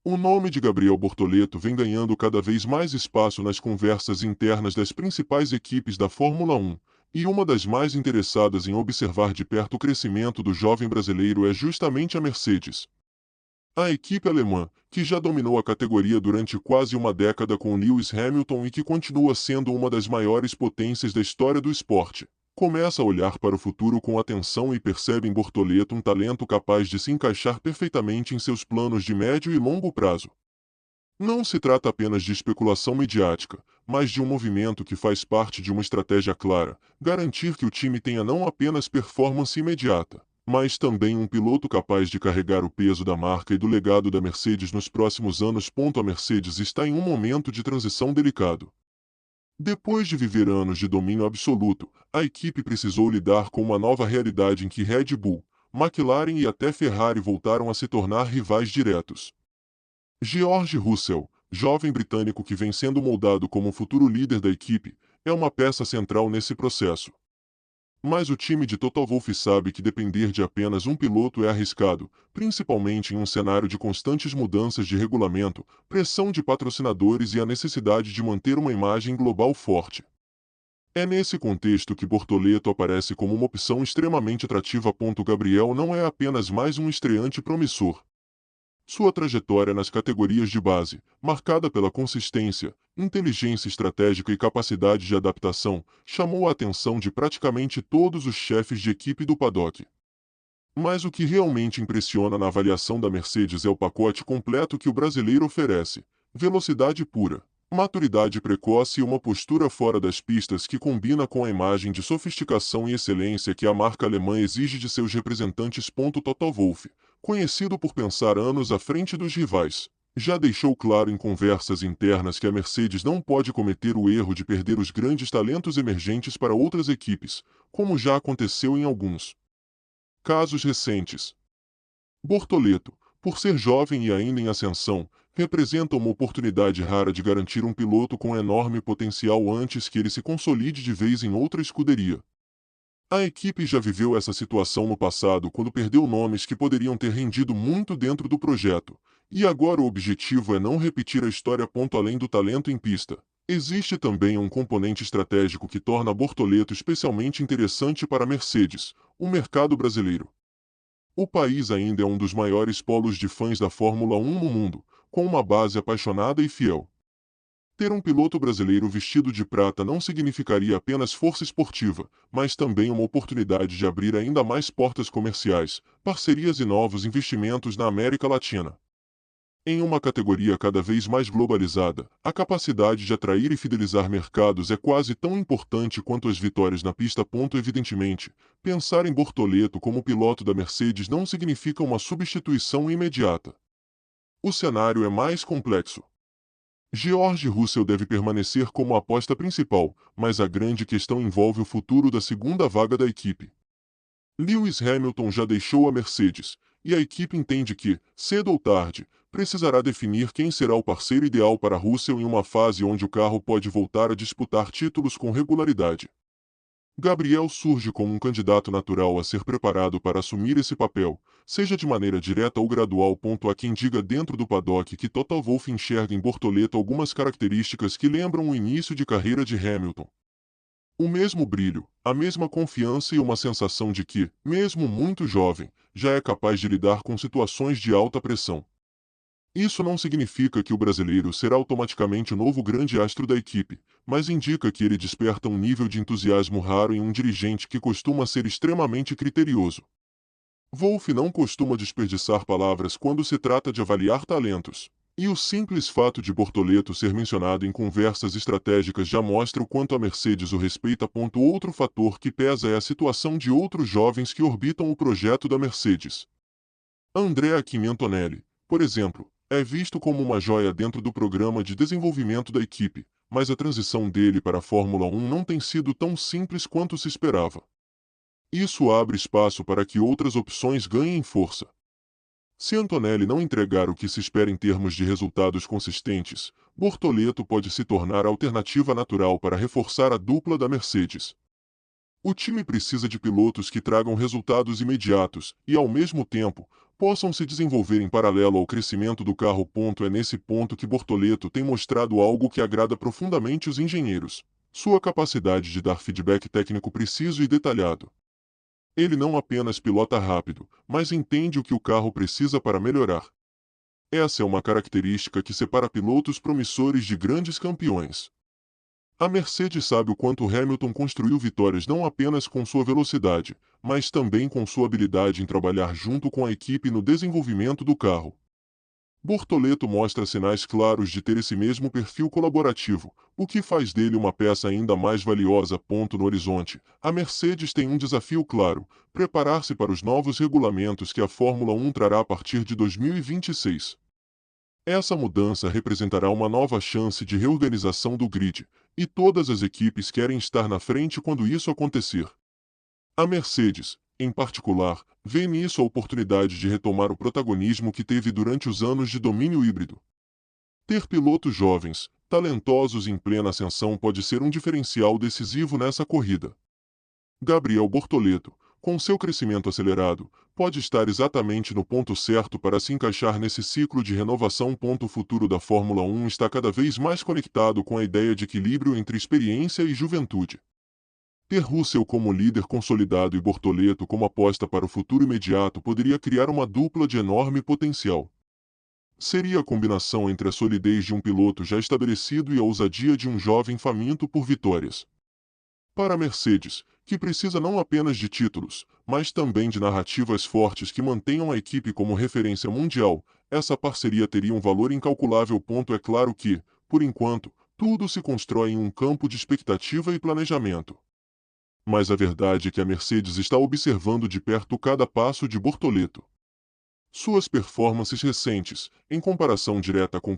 O nome de Gabriel Bortoleto vem ganhando cada vez mais espaço nas conversas internas das principais equipes da Fórmula 1, e uma das mais interessadas em observar de perto o crescimento do jovem brasileiro é justamente a Mercedes. A equipe alemã, que já dominou a categoria durante quase uma década com Lewis Hamilton e que continua sendo uma das maiores potências da história do esporte, começa a olhar para o futuro com atenção e percebe em Bortoleto um talento capaz de se encaixar perfeitamente em seus planos de médio e longo prazo. Não se trata apenas de especulação midiática, mas de um movimento que faz parte de uma estratégia clara: garantir que o time tenha não apenas performance imediata, mas também um piloto capaz de carregar o peso da marca e do legado da Mercedes nos próximos anos. A Mercedes está em um momento de transição delicado. Depois de viver anos de domínio absoluto, a equipe precisou lidar com uma nova realidade em que Red Bull, McLaren e até Ferrari voltaram a se tornar rivais diretos. George Russell, jovem britânico que vem sendo moldado como o futuro líder da equipe, é uma peça central nesse processo. Mas o time de Toto Wolff sabe que depender de apenas um piloto é arriscado, principalmente em um cenário de constantes mudanças de regulamento, pressão de patrocinadores e a necessidade de manter uma imagem global forte. É nesse contexto que Bortoleto aparece como uma opção extremamente atrativa. Gabriel não é apenas mais um estreante promissor. Sua trajetória nas categorias de base, marcada pela consistência, inteligência estratégica e capacidade de adaptação, chamou a atenção de praticamente todos os chefes de equipe do paddock. Mas o que realmente impressiona na avaliação da Mercedes é o pacote completo que o brasileiro oferece: velocidade pura, maturidade precoce e uma postura fora das pistas que combina com a imagem de sofisticação e excelência que a marca alemã exige de seus representantes. Toto Wolff, conhecido por pensar anos à frente dos rivais, já deixou claro em conversas internas que a Mercedes não pode cometer o erro de perder os grandes talentos emergentes para outras equipes, como já aconteceu em alguns casos recentes. Bortoleto, por ser jovem e ainda em ascensão, representa uma oportunidade rara de garantir um piloto com enorme potencial antes que ele se consolide de vez em outra escuderia. A equipe já viveu essa situação no passado quando perdeu nomes que poderiam ter rendido muito dentro do projeto, e agora o objetivo é não repetir a história. Além do talento em pista, existe também um componente estratégico que torna Bortoleto especialmente interessante para a Mercedes, o mercado brasileiro. O país ainda é um dos maiores polos de fãs da Fórmula 1 no mundo, com uma base apaixonada e fiel. Ter um piloto brasileiro vestido de prata não significaria apenas força esportiva, mas também uma oportunidade de abrir ainda mais portas comerciais, parcerias e novos investimentos na América Latina. Em uma categoria cada vez mais globalizada, a capacidade de atrair e fidelizar mercados é quase tão importante quanto as vitórias na pista. Evidentemente, pensar em Bortoleto como piloto da Mercedes não significa uma substituição imediata. O cenário é mais complexo. George Russell deve permanecer como a aposta principal, mas a grande questão envolve o futuro da segunda vaga da equipe. Lewis Hamilton já deixou a Mercedes, e a equipe entende que, cedo ou tarde, precisará definir quem será o parceiro ideal para Russell em uma fase onde o carro pode voltar a disputar títulos com regularidade. Gabriel surge como um candidato natural a ser preparado para assumir esse papel, seja de maneira direta ou gradual. Há quem diga dentro do paddock que Toto Wolff enxerga em Bortoleto algumas características que lembram o início de carreira de Hamilton. O mesmo brilho, a mesma confiança e uma sensação de que, mesmo muito jovem, já é capaz de lidar com situações de alta pressão. Isso não significa que o brasileiro será automaticamente o novo grande astro da equipe, mas indica que ele desperta um nível de entusiasmo raro em um dirigente que costuma ser extremamente criterioso. Wolff não costuma desperdiçar palavras quando se trata de avaliar talentos. E o simples fato de Bortoleto ser mencionado em conversas estratégicas já mostra o quanto a Mercedes o respeita. Outro fator que pesa é a situação de outros jovens que orbitam o projeto da Mercedes. Andrea Antonelli, por exemplo, é visto como uma joia dentro do programa de desenvolvimento da equipe, mas a transição dele para a Fórmula 1 não tem sido tão simples quanto se esperava. Isso abre espaço para que outras opções ganhem força. Se Antonelli não entregar o que se espera em termos de resultados consistentes, Bortoleto pode se tornar a alternativa natural para reforçar a dupla da Mercedes. O time precisa de pilotos que tragam resultados imediatos e, ao mesmo tempo, possam se desenvolver em paralelo ao crescimento do carro. É nesse ponto que Bortoleto tem mostrado algo que agrada profundamente os engenheiros: sua capacidade de dar feedback técnico preciso e detalhado. Ele não apenas pilota rápido, mas entende o que o carro precisa para melhorar. Essa é uma característica que separa pilotos promissores de grandes campeões. A Mercedes sabe o quanto Hamilton construiu vitórias não apenas com sua velocidade, mas também com sua habilidade em trabalhar junto com a equipe no desenvolvimento do carro. Bortoleto mostra sinais claros de ter esse mesmo perfil colaborativo, o que faz dele uma peça ainda mais valiosa. No horizonte, a Mercedes tem um desafio claro: preparar-se para os novos regulamentos que a Fórmula 1 trará a partir de 2026. Essa mudança representará uma nova chance de reorganização do grid, e todas as equipes querem estar na frente quando isso acontecer. A Mercedes, em particular, vê nisso a oportunidade de retomar o protagonismo que teve durante os anos de domínio híbrido. Ter pilotos jovens, talentosos em plena ascensão pode ser um diferencial decisivo nessa corrida. Gabriel Bortoleto, com seu crescimento acelerado, pode estar exatamente no ponto certo para se encaixar nesse ciclo de renovação. O futuro da Fórmula 1 está cada vez mais conectado com a ideia de equilíbrio entre experiência e juventude. Ter Russell como líder consolidado e Bortoleto como aposta para o futuro imediato poderia criar uma dupla de enorme potencial. Seria a combinação entre a solidez de um piloto já estabelecido e a ousadia de um jovem faminto por vitórias. Para a Mercedes, que precisa não apenas de títulos, mas também de narrativas fortes que mantenham a equipe como referência mundial, essa parceria teria um valor incalculável. É claro que, por enquanto, tudo se constrói em um campo de expectativa e planejamento. Mas a verdade é que a Mercedes está observando de perto cada passo de Bortoleto. Suas performances recentes, em comparação direta com